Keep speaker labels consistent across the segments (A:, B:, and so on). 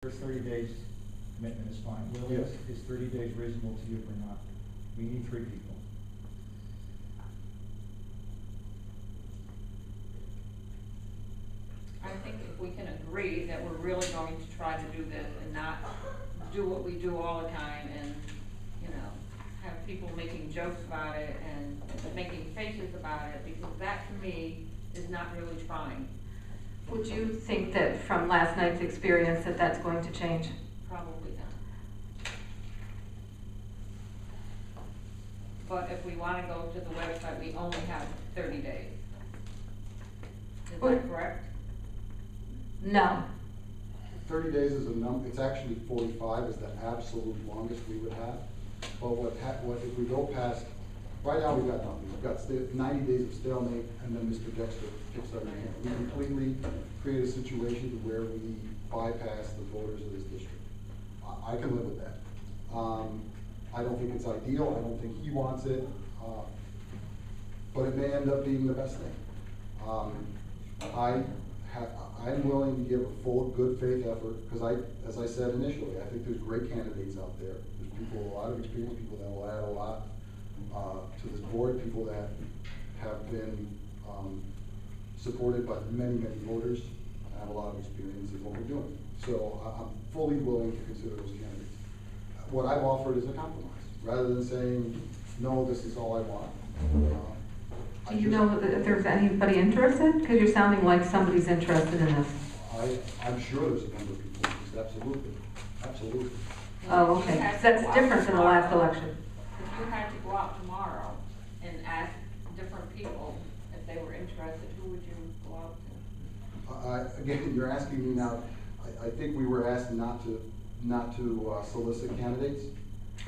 A: Your 30 days commitment is fine. Will,
B: Yes.
A: is 30 days reasonable to you or not? We need 3 people.
C: I think if we can agree that we're really going to try to do this and not do what we do all the time and, you know, have people making jokes about it and making faces about it, because that to me is not really trying.
D: Would you think that from last night's experience that that's going to change?
C: Probably not. But if we want to go to the website, we only have 30 days. Is
D: Well,
C: that correct?
D: No.
B: 30 days is a number, it's actually 45 is the absolute longest we would have. But what if we go past, right now we've got nothing. We've got 90 days of stalemate, and then Mr. Dexter kicks our hand. We completely create a situation to where we bypass the voters of this district. I can live with that. I don't think it's ideal. I don't think he wants it. But it may end up being the best thing. I'm willing to give a full good faith effort, because as I said initially, I think there's great candidates out there. There's people, a lot of experienced people that will add a lot to this board, people that have been supported by many, many voters, and a lot of experience in what we're doing. So I'm fully willing to consider those candidates. What I've offered is a compromise, rather than saying, no, this is all I want.
D: Do you know if there's anybody interested? Because you're sounding like somebody's interested in this.
B: I'm sure there's a number of people interested, absolutely, absolutely.
D: Oh, okay. So that's different than the last election.
C: If you had to go out tomorrow and ask different people if they were interested, who would you go out to?
B: Again, you're asking me now, I think we were asked not to solicit candidates.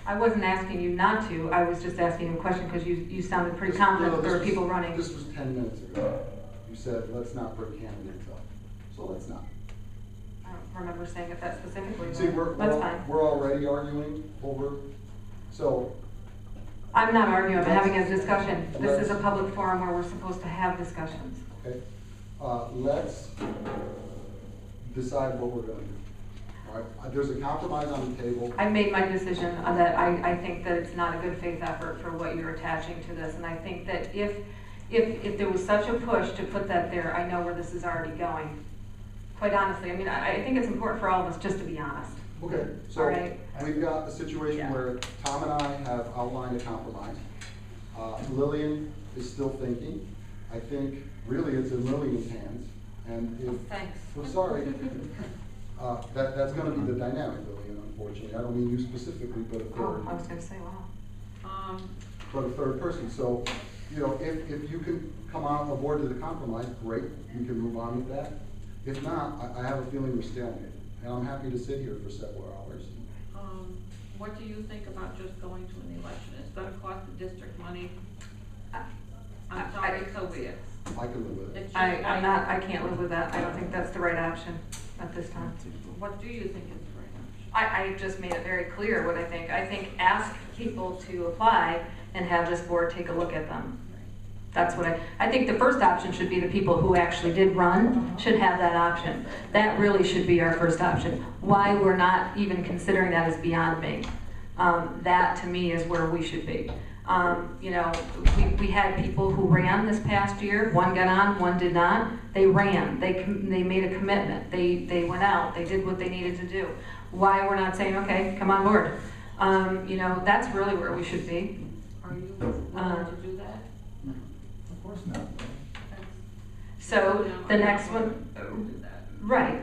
D: I wasn't asking you not to. I was just asking you a question because you sounded pretty confident that there were people running.
B: This was 10 minutes ago. You said, let's not bring candidates up. So let's not.
D: I don't remember saying it that specifically.
B: See,
D: That's fine.
B: we're already arguing over, so.
D: I'm not arguing, I'm having a discussion. This is a public forum where we're supposed to have discussions.
B: Okay, let's decide what we're gonna do. All right, there's a compromise on the table.
D: I made my decision on that. I think that it's not a good faith effort for what you're attaching to this. And I think that if there was such a push to put that there, I know where this is already going. Quite honestly, I mean, I think it's important for all of us just to be honest.
B: Okay, so
D: right.
B: We've got a situation where Tom and I have outlined a compromise. Lillian is still thinking. I think really it's in Lillian's hands. And if,
C: Thanks.
B: well, sorry, that's going to be the dynamic, Lillian, unfortunately. I don't mean you specifically, but a third.
D: Oh, I was going to say, wow.
B: But a third person. So, you know, if you can come on aboard to the compromise, great. We can move on with that. If not, I have a feeling we're stalemated. And I'm happy to sit here for several hours.
C: What do you think about just going to an election? It's going to cost the district money. I'm sorry, so be it.
B: I can live with it.
D: I can't live with that. I don't think that's the right option at this time.
C: What do you think is the right option?
D: I just made it very clear what I think. I think ask people to apply and have this board take a look at them. That's what I think the first option should be the people who actually did run should have that option. That really should be our first option. Why we're not even considering that is beyond me. That to me is where we should be. You know, we had people who ran this past year. One got on, one did not. They ran. They made a commitment. They went out. They did what they needed to do. Why we're not saying, okay, come on board. You know, that's really where we should be.
C: Are you willing to do that?
A: Of course not.
D: So the next one, right.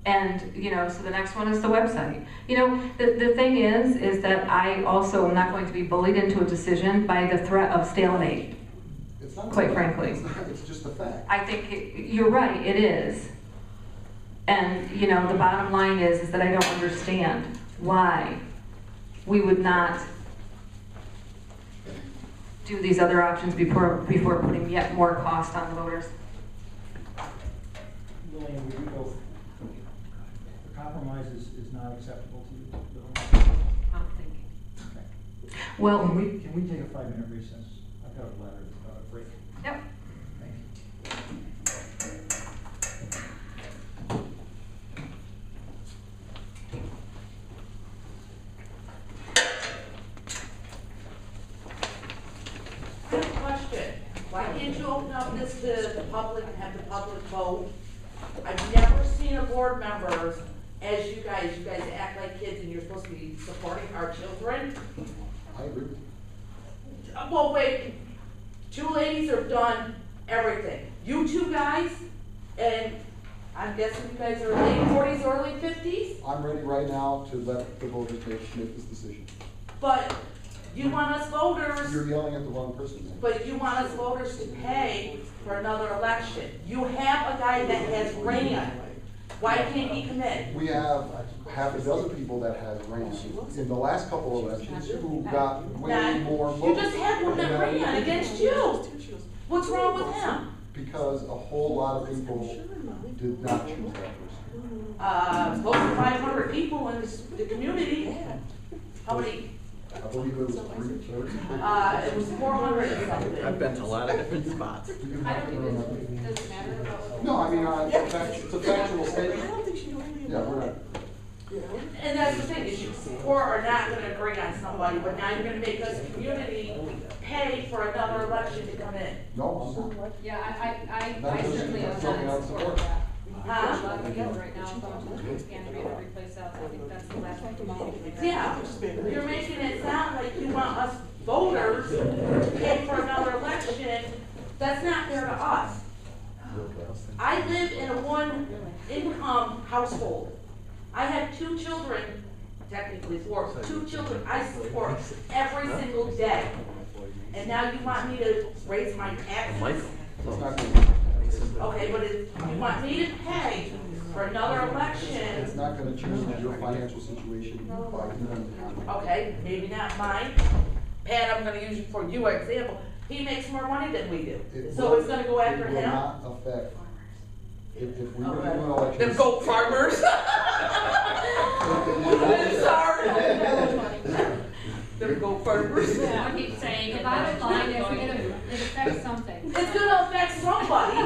D: And, you know, so the next one is the website. You know, the thing is that I also am not going to be bullied into a decision by the threat of stalemate,
B: It's not
D: quite frankly.
B: It's just a fact.
D: I think you're right, it is. And, you know, the bottom line is that I don't understand why we would not do these other options before putting yet more cost on the voters.
A: Lillian, would you go, the compromise is not acceptable to you, Lillian?
C: I'm thinking.
A: Okay.
D: Well,
A: Can we take a 5-minute recess? I've got a letter, a break.
D: yep.
A: Thank you.
E: can't you open up this to the public and have the public vote? I've never seen a board members, as you guys act like kids and you're supposed to be supporting our children.
B: I agree with you.
E: Well, wait, two ladies have done everything. You two guys, and I'm guessing you guys are late 40s, early 50s,
B: I'm ready right now to let the voters make this decision.
E: but you want us voters.
B: You're yelling at the wrong person.
E: But you want us voters to pay for another election. You have a guy that has ran. Why can't he come in?
B: We have half a dozen people that have ran in the last couple of elections who got way more votes.
E: You just had one that ran against you. What's wrong with him?
B: Because a whole lot of people did not choose that person.
E: Close to 500 people in the community. How many?
B: I believe it was 330.
E: It was 400 or something.
F: I've been to a lot of different spots.
B: You can
C: I
B: have
C: don't
B: to
C: think
B: remember.
C: it doesn't matter about.
B: No, I mean, it's a factual statement. Yeah, we're not.
E: And that's the thing, is you four are not gonna agree on somebody, but now you're gonna make us community pay for another election to come in.
B: No, I'm not.
C: Yeah, I
B: That's
C: certainly am
B: something
C: not
B: I'd
C: in support
B: support.
C: of that. A
E: Huh?
C: lot of people right now going to the food pantry to replace that, I think that's the last thing we should do.
E: Yeah, you're making it sound like you want us voters to pay for another election. That's not fair to us. I live in a one-income household. I have two children, technically four, two children I support every single day. And now you want me to raise my taxes?
B: It's not gonna,
E: Okay, but if you want me to pay for another election,
B: it's not gonna change your financial situation by doing the
E: okay, maybe not mine. Pat, I'm gonna use you for your example. He makes more money than we do. So it's gonna go after
B: It will
E: him?
B: not affect, if we were to do an
E: Okay.
B: election.
E: Them goat farmers. I'm sorry. Them goat farmers.
C: I keep saying, the bottom line is it affects something.
E: It's gonna affect somebody,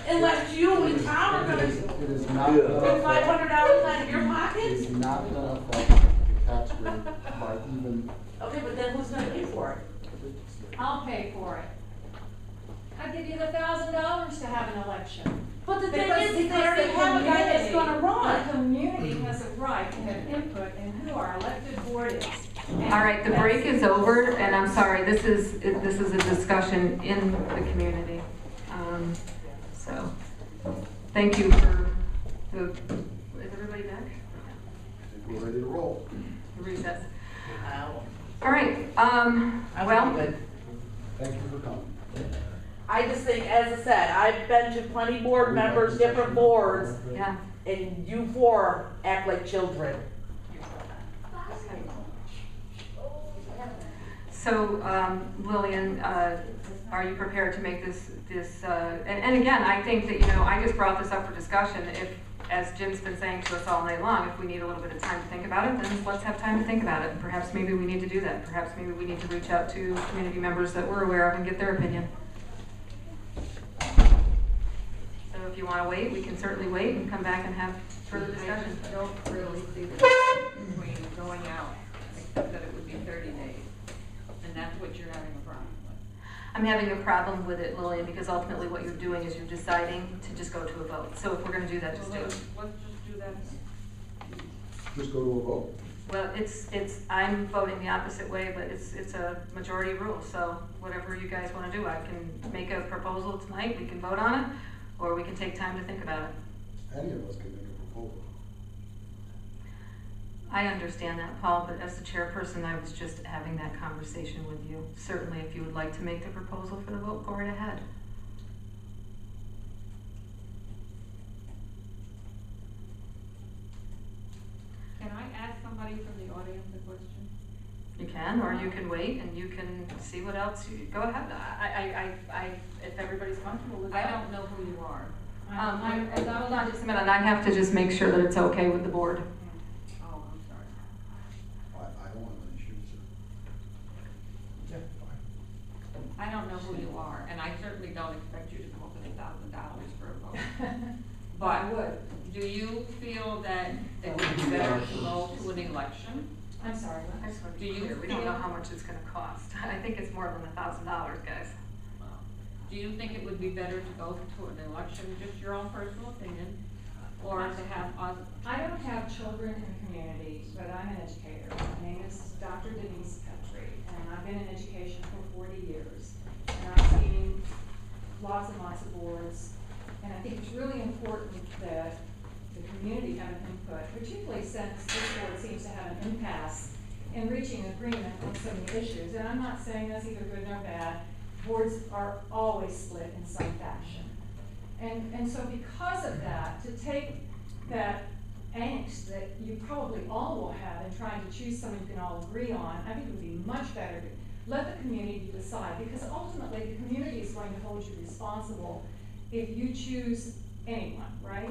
E: unless you and Tom are gonna
B: It is not
E: put
B: gonna affect,
E: $500 out of your
B: it
E: pockets.
B: is not gonna affect the tax rate by even,
E: Okay, but then who's gonna pay for it?
G: I'll pay for it. I'll give you the $1,000 to have an election.
E: But the thing
G: Because
E: is, they already
G: the
E: have a guy that's gonna
G: community-
E: run.
G: The community has a right to have input in who our elected board is. And
D: All right, the break is over, and I'm sorry, this is a discussion in the community. So, thank you for the, is everybody back?
B: we're ready to roll.
D: Recess.
E: Ow.
D: All right,
E: I'm
D: well,
E: good.
B: Thank you for coming.
E: I just think, as I said, I've been to plenty board members, different boards,
D: yeah.
E: and you four act like children.
D: So, Lillian, are you prepared to make this, and again, I think that, I just brought this up for discussion. If, as Jim's been saying to us all night long, if we need a little bit of time to think about it, then let's have time to think about it. Perhaps maybe we need to do that. Perhaps maybe we need to reach out to community members that we're aware of and get their opinion. So if you want to wait, we can certainly wait and come back and have further discussion.
C: I don't really see the difference between going out, except that it would be 30 days. And that's what you're having a problem with.
D: I'm having a problem with it, Lillian, because ultimately what you're doing is you're deciding to just go to a vote. So if we're going to do that, just do it.
C: Let's just do that.
B: Just go to a vote.
D: Well, I'm voting the opposite way, but it's a majority rule, so whatever you guys want to do, I can make a proposal tonight, we can vote on it, or we can take time to think about it.
B: Any of us can make a proposal.
D: I understand that, Paul, but as the chairperson, I was just having that conversation with you. Certainly, if you would like to make the proposal for the vote, go right ahead.
C: Can I ask somebody from the audience a question?
D: You can, or you can wait and you can see what else, go ahead. If everybody's comfortable with
C: I
D: that.
C: don't know who you are.
D: Hold on just a minute, I have to just make sure that it's okay with the board.
C: Oh, I'm sorry.
B: I don't want any issues.
A: Yeah, fine.
C: I don't know who you are, and I certainly don't expect you to come up with $1,000 for a vote. But
G: I would.
C: do you feel that it would be better to go to an election?
G: I'm sorry,
D: I
G: what?
D: just want to
C: Do
D: be
C: you
D: clear, we don't know
C: feel-
D: how much it's gonna cost. I think it's more than $1,000, guys.
C: do you think it would be better to go to an election, just your own personal opinion, or to have us?
G: I don't have children in the community, but I'm an educator. My name is Dr. Denise Petrie, and I've been in education for 40 years. And I've seen lots and lots of boards, and I think it's really important that the community have an input, particularly since this board seems to have an impasse in reaching agreement on so many issues. And I'm not saying that's either good nor bad. Boards are always split in some fashion. And so because of that, to take that angst that you probably all will have in trying to choose someone you can all agree on, I think it would be much better to let the community decide, because ultimately the community is going to hold you responsible if you choose anyone, right?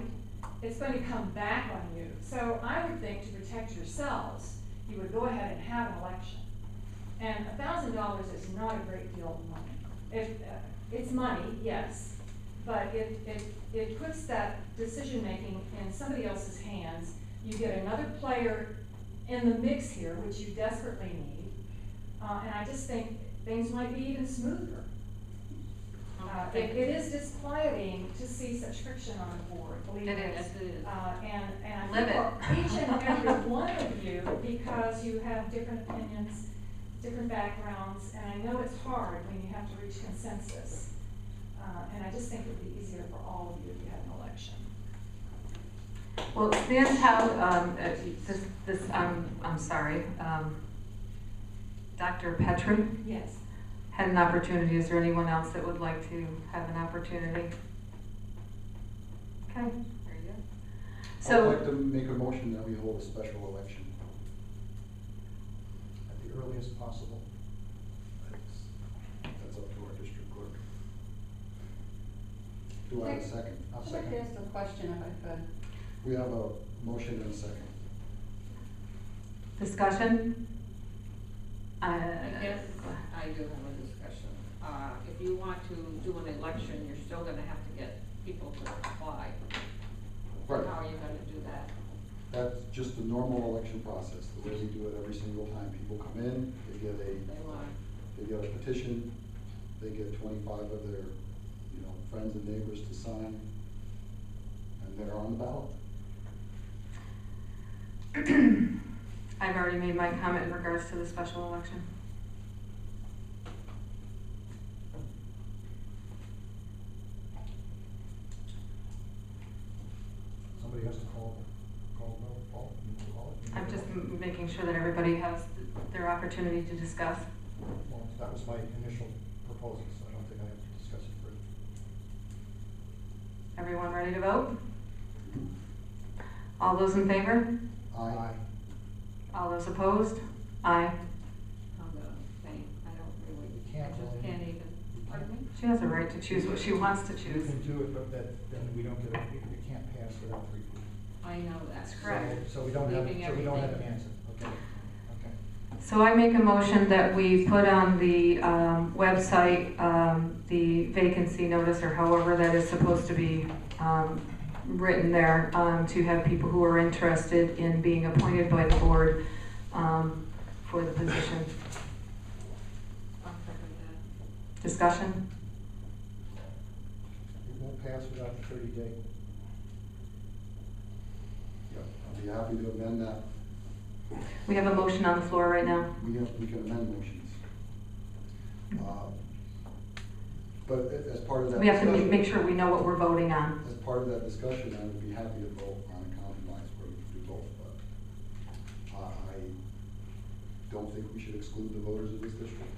G: It's going to come back on you. So I would think to protect yourselves, you would go ahead and have an election. And $1,000 is not a great deal of money. It's money, yes, but it puts that decision-making in somebody else's hands. You get another player in the mix here, which you desperately need. And I just think things might be even smoother. It is disquieting to see such friction on the board, believe me.
C: It is.
G: And I
D: Live
G: think for each and every one of you, because you have different opinions, different backgrounds, and I know it's hard when you have to reach consensus. And I just think it would be easier for all of you if you had an election.
D: Well, that's how, I'm sorry, Dr. Petrie
G: Yes.
D: had an opportunity. Is there anyone else that would like to have an opportunity? Okay.
C: There you go.
B: I'd
D: So,
B: like to make a motion that we hold a special election.
A: At the earliest possible.
B: That's up to our district clerk. Do I have a second?
A: I'll
F: I'd like
A: second.
F: to ask a question if I could.
B: We have a motion and a second.
D: discussion?
C: I guess I do have a discussion. If you want to do an election, you're still gonna have to get people to apply.
B: Right.
C: How are you gonna do that?
B: That's just the normal election process, the way we do it every single time. People come in, they get a petition, they get 25 of their, friends and neighbors to sign, and they're on the ballot.
D: I've already made my comment in regards to the special election.
A: Somebody has to call it.
D: I'm just making sure that everybody has their opportunity to discuss.
A: Well, that was my initial proposal, so I don't think I have to discuss it further.
D: Everyone ready to vote? All those in favor?
B: Aye.
D: All those opposed? Aye.
C: I'm gonna abstain. I don't really,
A: You
C: I
A: can't
C: just
A: really-
C: can't even, pardon me?
D: She has a right to choose what she wants to
A: You
D: choose.
A: can do it, but then we don't get it can't pass without 3 people.
C: I know that's
D: correct.
A: So we don't have,
C: Leaving
A: so we don't have an
C: everything.
A: answer, okay? Okay.
D: So I make a motion that we put on the website the vacancy notice, or however that is supposed to be written there, to have people who are interested in being appointed by the board for the position.
C: I'll second that.
D: Discussion?
A: It won't pass without the 30-day.
B: Yeah, I'll be happy to amend that.
D: We have a motion on the floor right now.
B: We can amend motions. But as part of that
D: We have to
B: discussion.
D: make sure we know what we're voting on.
B: As part of that discussion, I would be happy to vote on a compromise where we can do both, but I don't think we should exclude the voters of this district,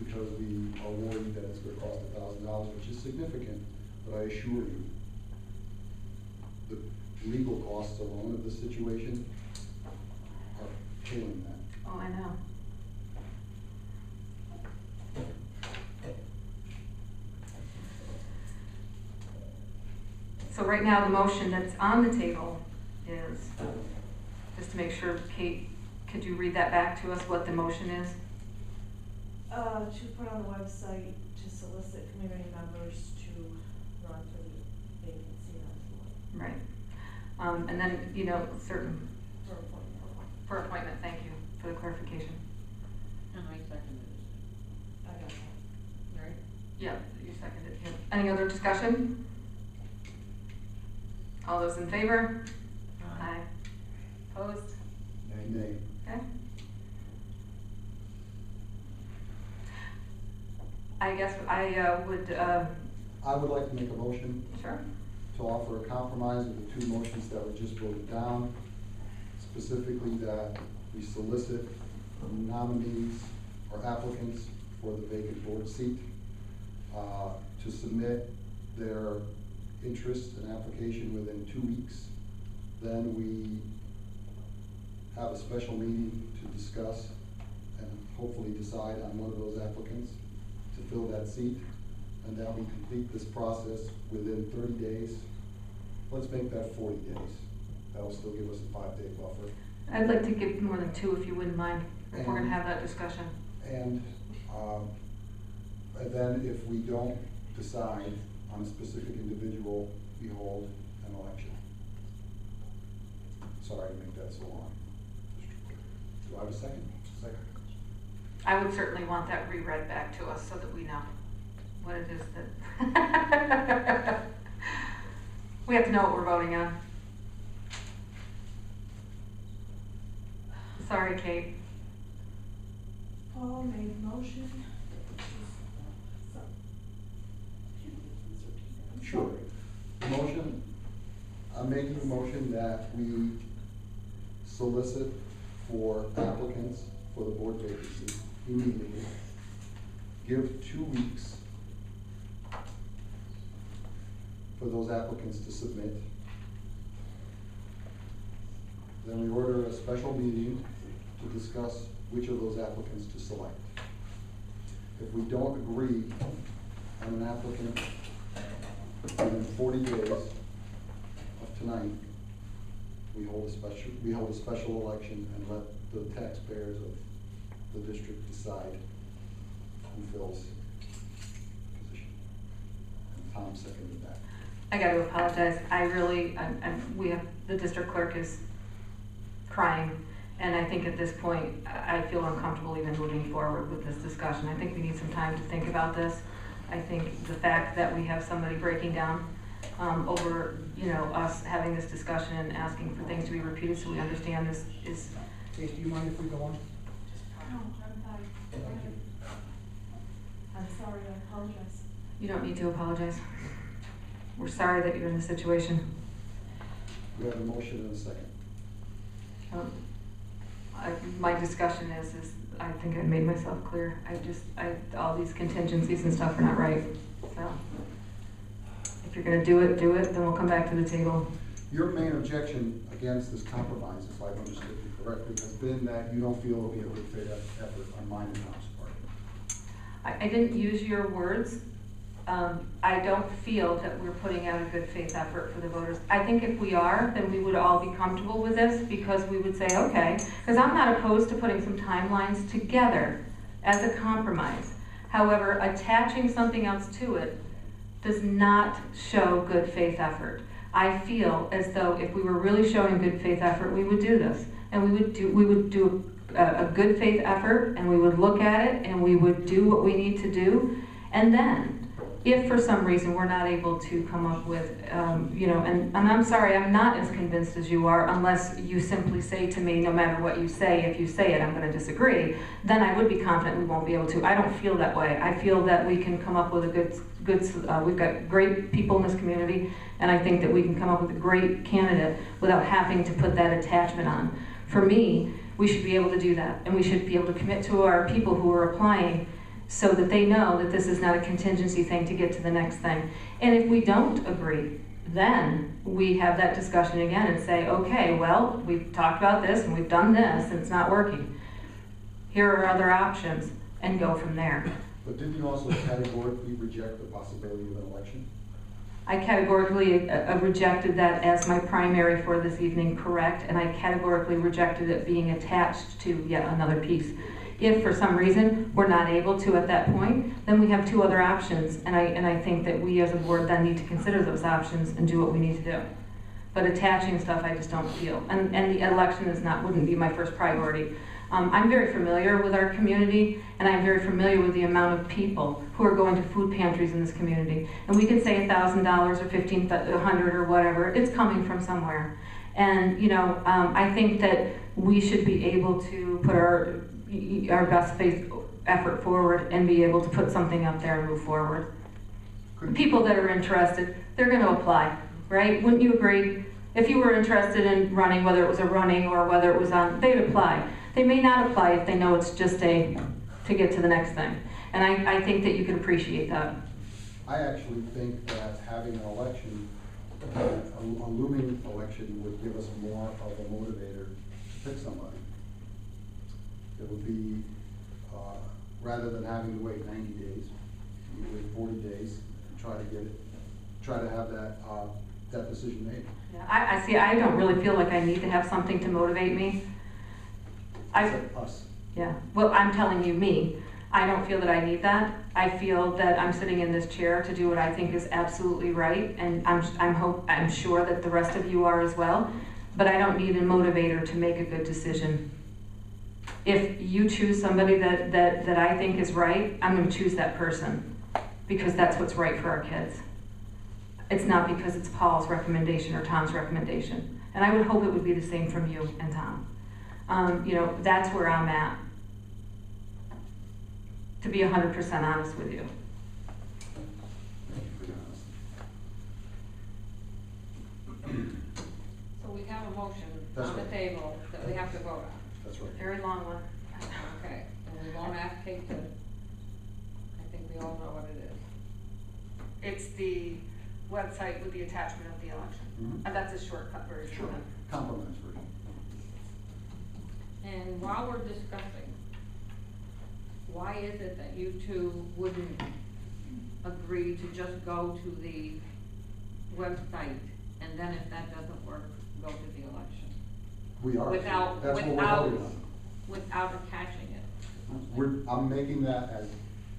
B: because we are worried that it's gonna cost $1,000, which is significant, but I assure you, the legal costs alone of this situation are killing that.
D: Oh, I know. So right now, the motion that's on the table is, just to make sure, Kate, could you read that back to us, what the motion is?
E: To put on the website to solicit community members to run for the vacancy on the board.
D: Right. And then, certain,
E: For appointment.
D: for appointment, thank you for the clarification.
C: And I seconded it.
E: I got that.
C: Right?
D: Yeah, you seconded him. Any other discussion? All those in favor? Aye. Opposed?
B: Nay.
D: Okay. I guess I would,
B: I would like to make a motion
D: sure.
B: to offer a compromise of the two motions that were just voted down, specifically that we solicit nominees or applicants for the vacant board seat to submit their interest and application within 2 weeks. Then we have a special meeting to discuss and hopefully decide on one of those applicants to fill that seat, and that we complete this process within 30 days. Let's make that 40 days. That will still give us a 5-day buffer.
D: I'd like to give more than 2 if you wouldn't mind, if we're gonna have that discussion.
B: And then if we don't decide on a specific individual, we hold an election. Sorry to make that so long. Do I have a second? Second.
D: I would certainly want that reread back to us so that we know what it is that we have to know what we're voting on. Sorry, Kate.
E: Paul made a motion.
B: Sure. The motion, I'm making a motion that we solicit for applicants for the board vacancy immediately. Give 2 weeks for those applicants to submit. Then we order a special meeting to discuss which of those applicants to select. If we don't agree on an applicant within 40 days of tonight, we hold a special election and let the taxpayers of the district decide who fills the position. And Tom seconded that.
D: I gotta apologize. I really, the district clerk is crying. And I think at this point, I feel uncomfortable even moving forward with this discussion. I think we need some time to think about this. I think the fact that we have somebody breaking down over, us having this discussion and asking for things to be repeated so we understand this is.
A: Kate, do you mind if we go on?
G: No, I'm fine.
A: Thank you.
G: I'm sorry, I apologize.
D: You don't need to apologize. We're sorry that you're in this situation.
B: We have a motion and a second.
D: My discussion is I think I made myself clear. All these contingencies and stuff are not right. So if you're gonna do it, then we'll come back to the table.
B: Your main objection against this compromise, if I've understood you correctly, has been that you don't feel it'll be a good faith effort on mine and Tom's part.
D: I didn't use your words. I don't feel that we're putting out a good faith effort for the voters. I think if we are, then we would all be comfortable with this because we would say, okay, because I'm not opposed to putting some timelines together as a compromise. However, attaching something else to it does not show good faith effort. I feel as though if we were really showing good faith effort, we would do this. And we would do a good faith effort, and we would look at it, and we would do what we need to do. And then, if for some reason we're not able to come up with, and I'm sorry, I'm not as convinced as you are, unless you simply say to me, no matter what you say, if you say it, I'm gonna disagree, then I would be confident we won't be able to. I don't feel that way. I feel that we can come up with a good, we've got great people in this community, and I think that we can come up with a great candidate without having to put that attachment on. For me, we should be able to do that, and we should be able to commit to our people who are applying so that they know that this is not a contingency thing to get to the next thing. And if we don't agree, then we have that discussion again and say, okay, well, we've talked about this and we've done this and it's not working. Here are other options, and go from there.
B: But didn't you also categorically reject the possibility of an election?
D: I categorically rejected that as my primary for this evening, correct, and I categorically rejected it being attached to yet another piece. If for some reason we're not able to at that point, then we have 2 other options, and I think that we as a board then need to consider those options and do what we need to do. But attaching stuff, I just don't feel. And the election wouldn't be my first priority. I'm very familiar with our community, and I'm very familiar with the amount of people who are going to food pantries in this community. And we can say $1,000 or $1,500 or whatever, it's coming from somewhere. And I think that we should be able to put our best faith effort forward and be able to put something up there and move forward. People that are interested, they're going to apply, right? Wouldn't you agree? If you were interested in running, whether it was a running or whether it was on, they'd apply. They may not apply if they know it's just to get to the next thing. And I think that you can appreciate that.
B: I actually think that having an election, a looming election, would give us more of a motivator to pick somebody. It would be, rather than having to wait 90 days, you wait 40 days and try to have that decision made.
D: Yeah, I see. I don't really feel like I need to have something to motivate me.
B: Us.
D: Yeah. Well, I'm telling you, me. I don't feel that I need that. I feel that I'm sitting in this chair to do what I think is absolutely right, and I'm sure that the rest of you are as well. But I don't need a motivator to make a good decision. If you choose somebody that I think is right, I'm going to choose that person because that's what's right for our kids. It's not because it's Paul's recommendation or Tom's recommendation. And I would hope it would be the same from you and Tom. That's where I'm at. To be 100% honest with you.
C: So we have a motion
B: That's
C: on the
B: right.
C: table that we have to vote on.
B: That's right.
D: Very long one.
C: Okay, and we won't ask Kate to, I think we all know what it is.
D: It's the website with the attachment of the election.
B: Mhm.
D: And that's a shortcut version
B: Sure.
D: of it.
B: Compromise version.
C: And while we're discussing, why is it that you two wouldn't agree to just go to the website, and then if that doesn't work, go to the election?
B: We are.
C: Without,
B: That's what we're
C: without,
B: voting on.
C: without attaching it?
B: I'm making that as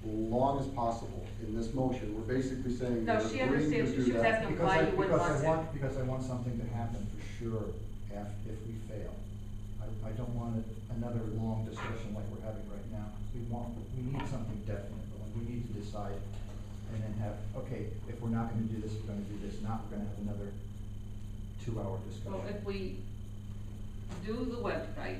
B: long as possible in this motion. We're basically saying.
D: No,
B: we're
D: she
B: agreeing to
D: understands.
B: do
D: She was
B: that.
D: asking why you wouldn't want to.
A: Because I want something to happen for sure if we fail. I don't want another long discussion like we're having right now. We need something definite, we need to decide and then have, okay, if we're not gonna do this, we're gonna do this, not, we're gonna have another 2-hour discussion.
C: Well, if we do the website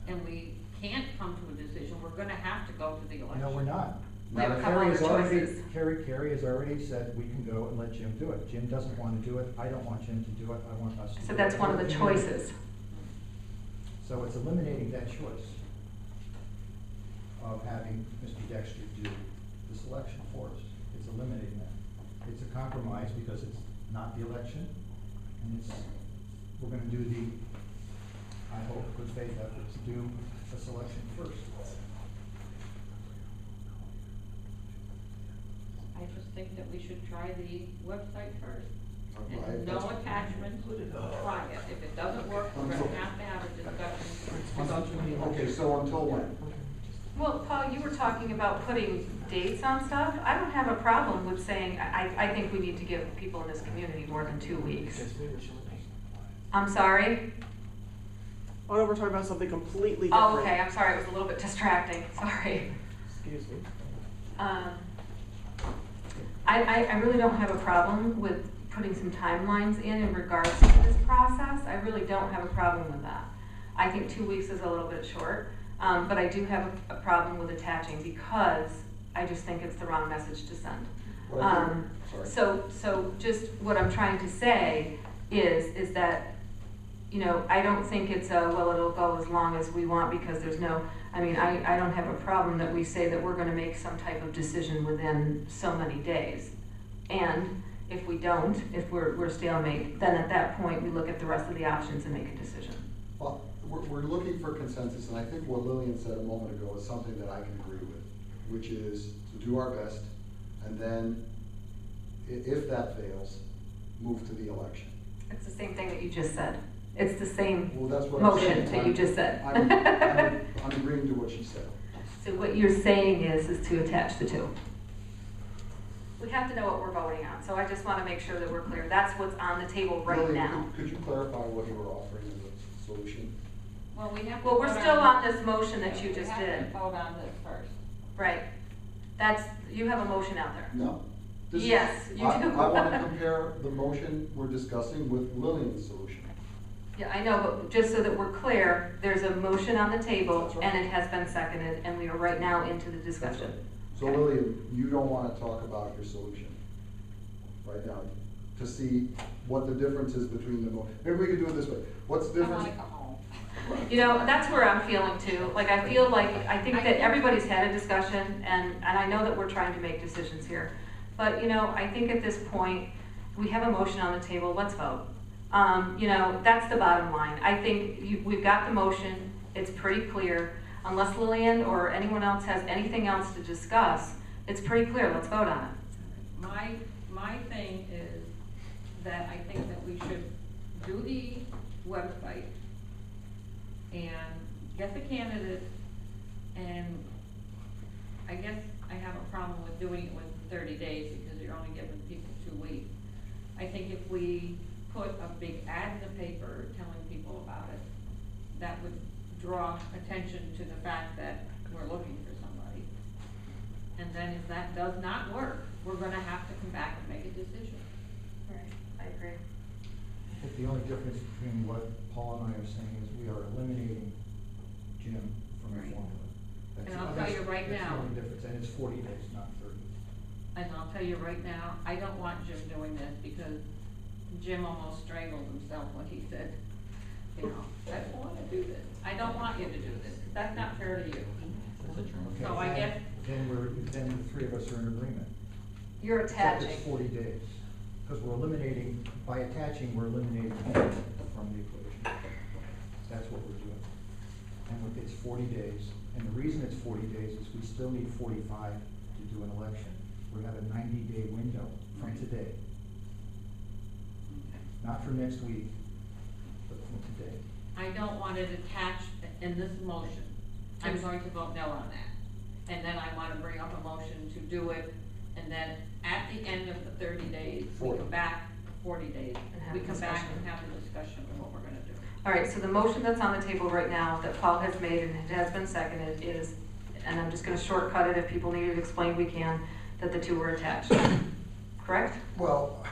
C: and we can't come to a decision, we're gonna have to go to the election.
A: No, we're not.
D: We have a couple
A: Carrie
D: other
A: has already-
D: choices.
A: Carrie has already said we can go and let Jim do it. Jim doesn't want to do it, I don't want Jim to do it, I want us to do it.
D: So that's one of the choices.
A: So it's eliminating that choice of having Mr. Dexter do the selection for us. It's eliminating that. It's a compromise because it's not the election, and we're gonna do I hope, good faith effort to do the selection first.
C: I just think that we should try the website first.
B: Right,
C: And no
B: that's-
C: attachments, try it. If it doesn't work, we're gonna have to have a discussion to go to the election.
B: Okay, so until when?
D: Well, Paul, you were talking about putting dates on stuff. I don't have a problem with saying, I think we need to give people in this community more than 2 weeks. I'm sorry?
F: Oh, no, we're talking about something completely different.
D: Oh, okay, I'm sorry, it was a little bit distracting, sorry.
F: Excuse me.
D: I really don't have a problem with putting some timelines in regards to this process. I really don't have a problem with that. I think 2 weeks is a little bit short, but I do have a problem with attaching because I just think it's the wrong message to send.
B: What I think- sorry.
D: So just what I'm trying to say is that, I don't think it's well, it'll go as long as we want because there's I don't have a problem that we say that we're gonna make some type of decision within so many days. And if we don't, if we're stalemate, then at that point, we look at the rest of the options and make a decision.
B: Well, we're looking for consensus, and I think what Lillian said a moment ago is something that I can agree with, which is to do our best, and then if that fails, move to the election.
D: It's the same thing that you just said. It's the same
B: Well, that's what I'm
D: motion
B: saying.
D: that you just said.
B: I'm agreeing to what she said.
D: So what you're saying is to attach the two. We have to know what we're voting on, so I just wanna make sure that we're clear. That's what's on the table right
B: Lily,
D: now.
B: Could you clarify what you were offering as a solution?
C: Well, we have to.
D: Well, we're
C: vote
D: still on this motion that you
C: We
D: just
C: have to
D: did.
C: vote on this first.
D: Right. That's, you have a motion out there.
B: No. This is-
D: Yes, you
B: I
D: do.
B: wanna compare the motion we're discussing with Lillian's solution.
D: Yeah, I know, but just so that we're clear, there's a motion on the table,
B: That's right.
D: and it has been seconded, and we are right now into the discussion.
B: So
D: Okay.
B: Lillian, you don't wanna talk about your solution right now, to see what the difference is between the maybe we could do it this way. What's the
C: I
B: difference?
C: wanna go home.
D: You know, that's where I'm feeling too. Like, I feel like, I think that everybody's had a discussion, and I know that we're trying to make decisions here. But, you know, I think at this point, we have a motion on the table, let's vote. You know, that's the bottom line. I think we've got the motion, it's pretty clear. Unless Lillian or anyone else has anything else to discuss, it's pretty clear, let's vote on it.
C: My thing is that I think that we should do the website and get the candidates, and I guess I have a problem with doing it within 30 days because you're only giving people 2 weeks. I think if we put a big ad in the paper telling people about it, that would draw attention to the fact that we're looking for somebody. And then if that does not work, we're gonna have to come back and make a decision.
D: Right, I agree.
A: I think the only difference between what Paul and I are saying is we are eliminating Jim from the
C: Right.
A: formula. That's-
C: And I'll tell
A: that's-
C: you right
A: that's the
C: now-
A: only difference, and it's 40 days, not 30.
C: And I'll tell you right now, I don't want Jim doing this because Jim almost strangled himself when he said, you know, I don't wanna do this. I don't want you to do this, 'cause that's not fair to you.
A: Okay,
C: So I guess,
A: then the three of us are in agreement.
D: You're
A: Except
D: attaching.
A: it's 40 days, because we're eliminating, by attaching, we're eliminating him from the equation. That's what we're doing. And it's 40 days, and the reason it's 40 days is we still need 45 to do an election. We have a 90-day window from today, not from next week, but from today.
C: I don't want it attached in this motion. I'm going to vote no on that. And then I wanna bring up a motion to do it, and then at the end of the 30 days, we
B: 40.
C: come back, 40 days,
D: And have
C: we
D: a
C: come back
D: discussion.
C: and have a discussion of what we're gonna do.
D: All right, so the motion that's on the table right now that Paul has made and it has been seconded is, and I'm just gonna shortcut it, if people need it explained, we can, that the two were attached. Correct?
B: Well,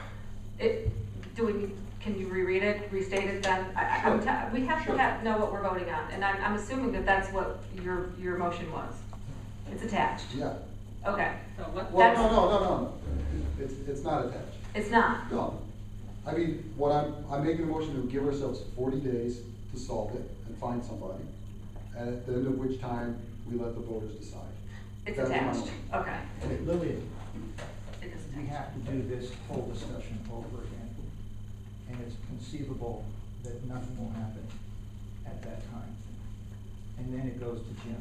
D: Can you reread it, restate it then? We have
B: Sure.
D: to know what we're voting on, and I'm assuming that that's what your motion was. It's attached.
B: yeah.
D: Okay,
C: So what?
B: Well,
D: That's-
B: no. It's not attached.
D: it's not.
B: No. I mean, what I'm making a motion to give ourselves 40 days to solve it and find somebody, and at the end of which time, we let the voters decide.
D: It's
B: That's my
D: attached.
B: motion.
D: Okay.
A: Wait, Lillian,
D: It is
A: we
D: attached.
A: have to do this whole discussion over again. And it's conceivable that nothing will happen at that time. And then it goes to Jim.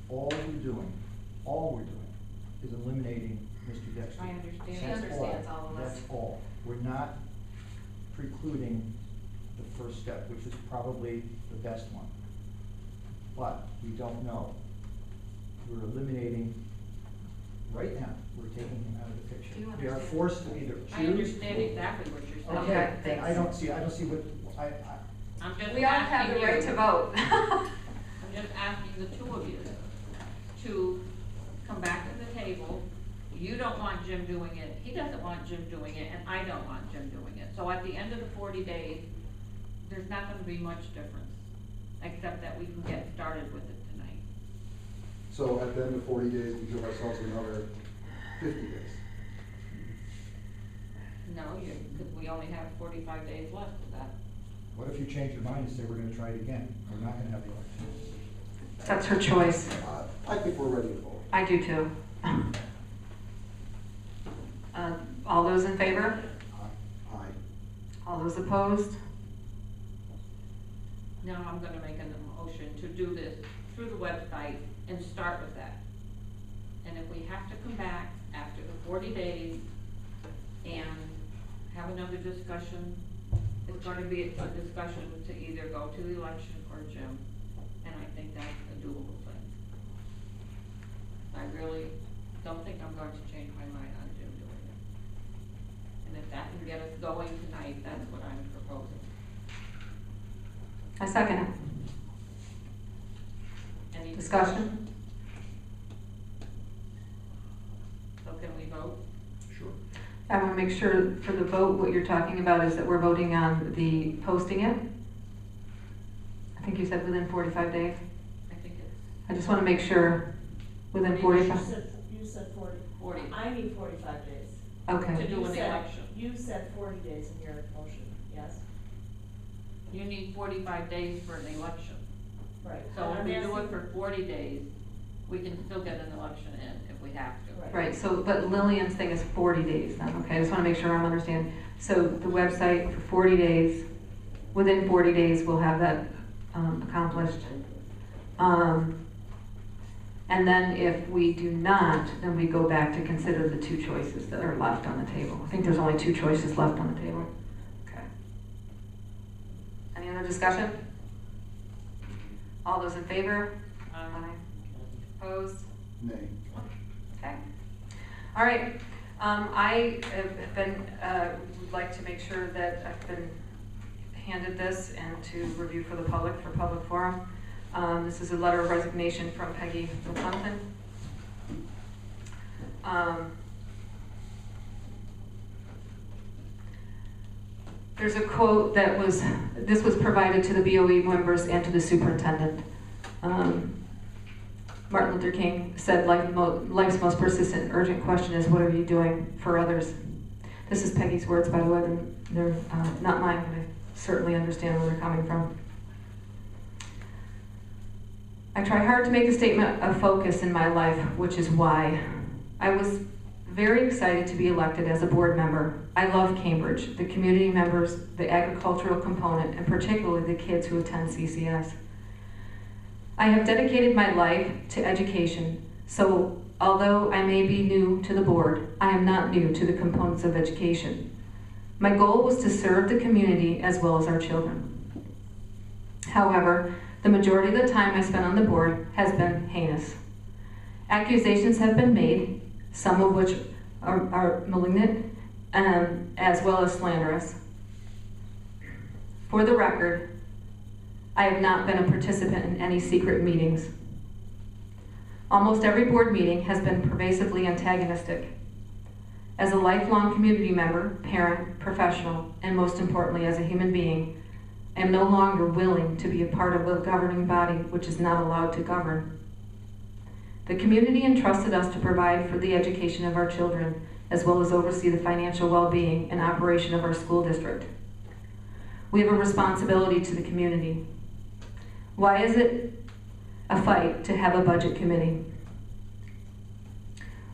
A: All we're doing is eliminating Mr. Dexter.
C: I understand.
D: She
A: That's
D: understands all of this.
A: That's all. We're not precluding the first step, which is probably the best one. But we don't know. We're eliminating, right now, we're taking him out of the picture.
D: Do you
A: We are
D: understand?
A: forced to either choose.
C: I understand exactly what you're saying.
D: Okay,
A: Okay, then
D: thanks.
A: I don't see what,
C: I'm just
D: We all have
C: asking
D: the right
C: you-
D: to vote.
C: I'm just asking the two of you to come back to the table. You don't want Jim doing it, he doesn't want Jim doing it, and I don't want Jim doing it. So at the end of the 40 days, there's not gonna be much difference, except that we can get started with it tonight.
B: So at the end of 40 days, we give ourselves another 50 days.
C: No, because we only have 45 days left of that.
A: what if you change your mind and say we're gonna try it again? We're not gonna have the election.
D: That's her choice.
B: I think we're ready to vote.
D: I do too. All those in favor?
B: Aye.
D: All those opposed?
C: Now I'm gonna make a motion to do this through the website and start with that. And if we have to come back after the 40 days and have another discussion, it's gonna be a discussion to either go to the election or Jim, and I think that's a doable thing. I really don't think I'm going to change my mind on Jim doing if that can get us going tonight, that's what I'm proposing.
D: I second it.
C: Any
D: Discussion?
C: So can we vote?
B: Sure.
D: I want to make sure for the vote, what you're talking about is that we're voting on the posting it. I think you said within 45 days.
C: I think it's
D: I just want to make sure within
H: You
D: 45.
H: said 40.
C: 40
H: I need 45 days.
D: Okay.
C: to do
H: You
C: an
H: said-
C: election.
H: You said 40 days in your motion, yes?
C: You need 45 days for an election.
H: Right.
C: So
H: And
C: if
H: I'm
C: we do
H: asking-
C: it for 40 days, we can still get an election in if we have to.
D: Right, so, but Lillian's thing is 40 days then, okay? I just want to make sure I'm understanding. So the website for 40 days, within 40 days, we'll have that accomplished. And then if we do not, then we go back to consider the two choices that are left on the table. I think there's only two choices left on the table. Okay. Any other discussion? All those in favor? Aye. Opposed?
B: Nay.
D: Okay. All right. I have been, would like to make sure that I've been handed this and to review for the public, for public forum. This is a letter of resignation from Peggy McClellan. There's a quote that was, this was provided to the BOE members and to the superintendent. Martin Luther King said, life's most persistent and urgent question is, what are you doing for others? This is Peggy's words, by the way. They're not mine, but I certainly understand where they're coming from. I try hard to make a statement of focus in my life, which is why. I was very excited to be elected as a board member. I love Cambridge, the community members, the agricultural component, and particularly the kids who attend CCS. I have dedicated my life to education, so although I may be new to the board, I am not new to the components of education. My goal was to serve the community as well as our children. However, the majority of the time I spent on the board has been heinous. Accusations have been made, some of which are malignant, as well as slanderous. For the record, I have not been a participant in any secret meetings. Almost every board meeting has been pervasively antagonistic. As a lifelong community member, parent, professional, and most importantly as a human being, I am no longer willing to be a part of a governing body which is not allowed to govern. The community entrusted us to provide for the education of our children, as well as oversee the financial well-being and operation of our school district. We have a responsibility to the community. Why is it a fight to have a budget committee?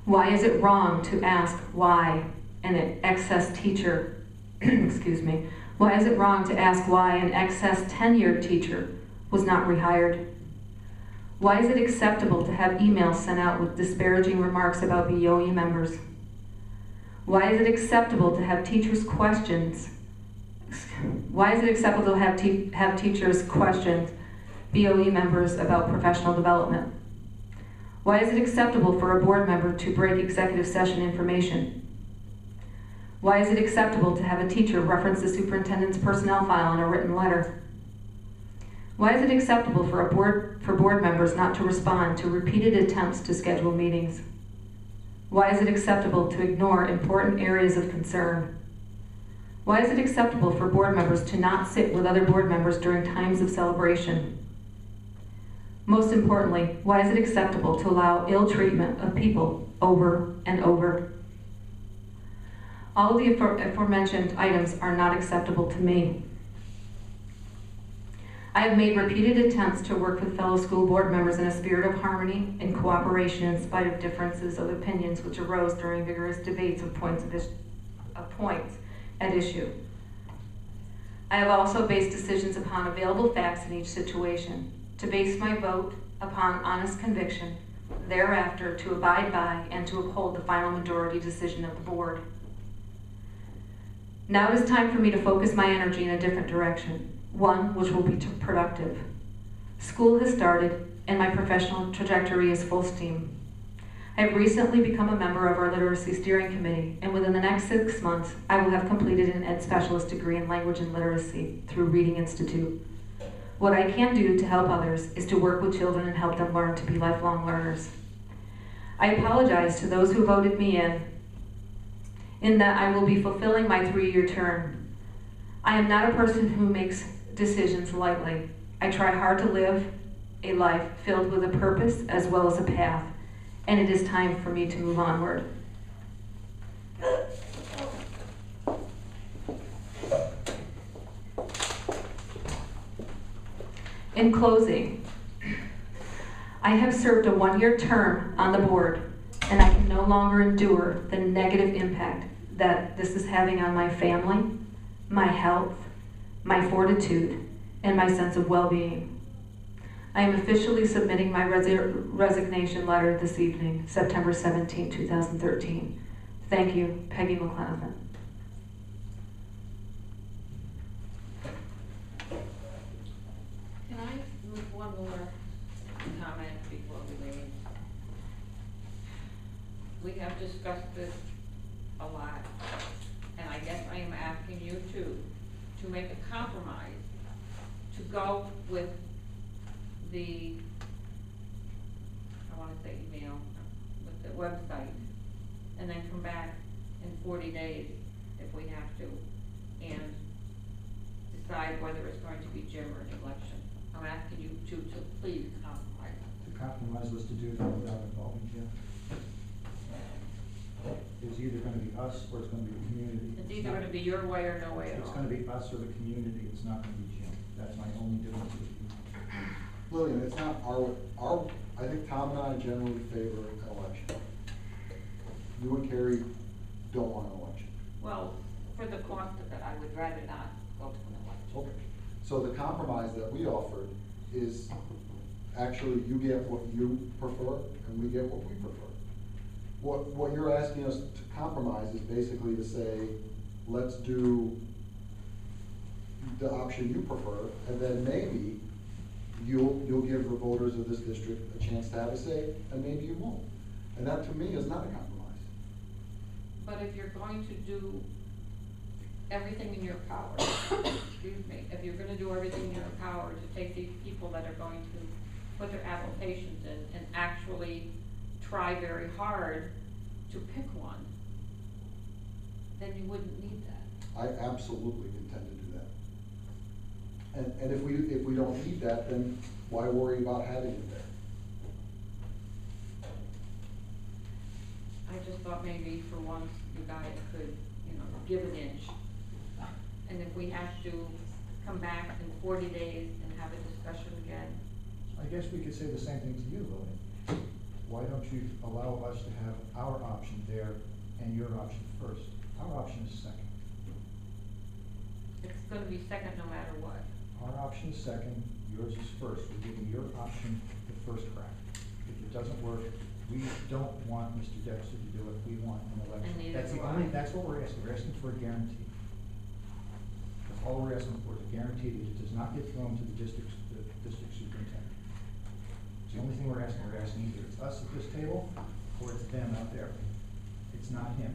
D: Why is it wrong to ask why an excess teacher, excuse me, why is it wrong to ask why an excess tenured teacher was not rehired? Why is it acceptable to have emails sent out with disparaging remarks about BOE members? Why is it acceptable to have teachers questions? Why is it acceptable to have teachers question BOE members about professional development? Why is it acceptable for a board member to break executive session information? Why is it acceptable to have a teacher reference the superintendent's personnel file in a written letter? Why is it acceptable for board members not to respond to repeated attempts to schedule meetings? Why is it acceptable to ignore important areas of concern? Why is it acceptable for board members to not sit with other board members during times of celebration? Most importantly, why is it acceptable to allow ill treatment of people over and over? All of the aforementioned items are not acceptable to me. I have made repeated attempts to work with fellow school board members in a spirit of harmony and cooperation in spite of differences of opinions which arose during vigorous debates of points at issue. I have also based decisions upon available facts in each situation, to base my vote upon honest conviction, thereafter to abide by and to uphold the final majority decision of the board. Now it is time for me to focus my energy in a different direction, one which will be productive. School has started and my professional trajectory is full steam. I have recently become a member of our Literacy Steering Committee, and within the next 6 months, I will have completed an Ed Specialist degree in Language and Literacy through Reading Institute. What I can do to help others is to work with children and help them learn to be lifelong learners. I apologize to those who voted me in that I will be fulfilling my 3-year term. I am not a person who makes decisions lightly. I try hard to live a life filled with a purpose as well as a path, and it is time for me to move onward. In closing, I have served a 1-year term on the board, and I can no longer endure the negative impact that this is having on my family, my health, my fortitude, and my sense of well-being. I am officially submitting my resignation letter this evening, September 17, 2013. Thank you, Peggy McLenathan.
C: Can I move one more comment before we leave? We have discussed this a lot, and I guess I am asking you to make a compromise, to go with the, I want to say email, with the website, and then come back in 40 days if we have to, and decide whether it's going to be Jim or an election. I'm asking you to please compromise.
A: The compromise was to do that without involving Jim. It's either gonna be us or it's gonna be the community.
C: It's either gonna be your way or no way at all.
A: It's gonna be us or the community, it's not gonna be Jim. That's my only difference with you.
B: Lillian, it's not our, I think Tom and I generally favor an election. You and Carrie don't want an election.
C: Well, for the cost of it, I would rather not go to an election.
B: Okay. So the compromise that we offered is actually you get what you prefer and we get what we prefer. What you're asking us to compromise is basically to say, let's do the option you prefer, and then maybe you'll give the voters of this district a chance to have a say, and maybe you won't. And that to me is not a compromise.
C: But if you're going to do everything in your power, excuse me, if you're gonna do everything in your power to take these people that are going to put their applications in and actually try very hard to pick one, then you wouldn't need that.
B: I absolutely intend to do that. And if we don't need that, then why worry about having it there?
C: I just thought maybe for once you guys could, give an inch. And if we have to come back in 40 days and have a discussion again.
A: I guess we could say the same thing to you, Lillian. Why don't you allow us to have our option there and your option first? Our option is second.
C: It's gonna be second no matter what.
A: Our option is second, yours is first. We're giving your option the first crack. If it doesn't work, we don't want Mr. Dexter to do it, we want an election.
C: And neither
A: That's the
C: do I.
A: only, that's what we're asking for a guarantee. That's all we're asking for, is a guarantee that it does not get thrown to the district superintendent. It's the only thing we're asking either it's us at this table, or it's them out there. It's not him.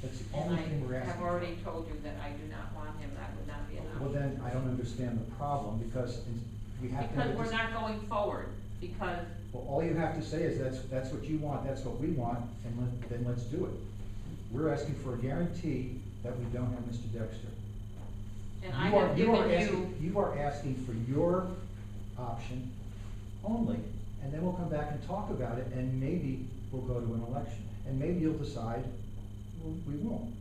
A: That's the
C: And
A: only thing we're
C: I
A: asking.
C: have already told you that I do not want him, that would not be an
A: Well,
C: option.
A: then, I don't understand the problem, because we have to.
C: Because we're not going forward, because,
A: Well, all you have to say is that's what you want, that's what we want, and then let's do it. We're asking for a guarantee that we don't have Mr. Dexter.
C: and I have given
A: You are asking for your option only, and then we'll come back and talk about it, and maybe we'll go to an election. And maybe you'll decide, well, we won't.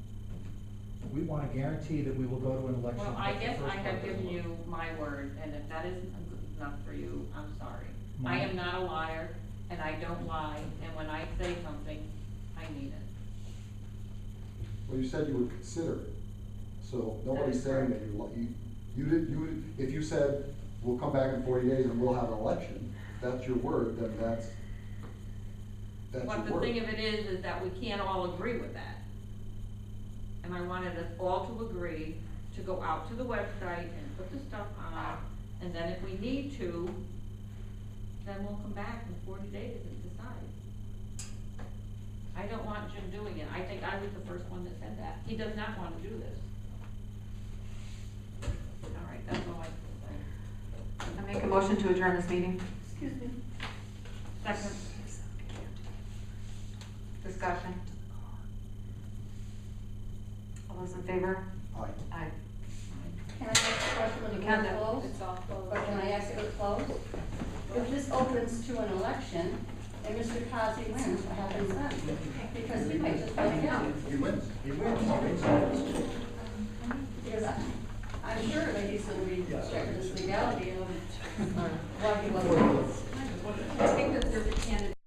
A: We want a guarantee that we will go to an election.
C: well, I
A: at the
C: guess
A: first
C: I
A: part
C: have
A: of the
C: given
A: month.
C: you my word, and if that isn't good enough for you, I'm sorry. I am not a liar, and I don't lie, and when I say something, I mean it.
B: Well, you said you would consider it. So nobody's
C: is
B: saying
C: correct.
B: that if you said, we'll come back in 40 days and we'll have an election, if that's your word, then that's your
C: But the
B: word.
C: thing of it is that we can't all agree with that. And I wanted us all to agree to go out to the website and put the stuff on, and then if we need to, then we'll come back in 40 days and decide. I don't want Jim doing it. I think I was the first one that said that. He does not want to do this. All right, that's all I can
D: I make a motion to adjourn this meeting.
E: Excuse me.
C: say. Second.
D: Discussion. All those in favor?
B: Aye.
D: Aye.
I: Can I ask a question when
D: You
I: the
D: can
I: board
D: do.
I: closed?
G: It's all closed.
I: Or can I ask it to close? If this opens to an election and Mr. Cosby wins, what happens then? Because he might just find out.
A: He wins, he wins.
I: Because I'm sure that he's gonna be checking his legality and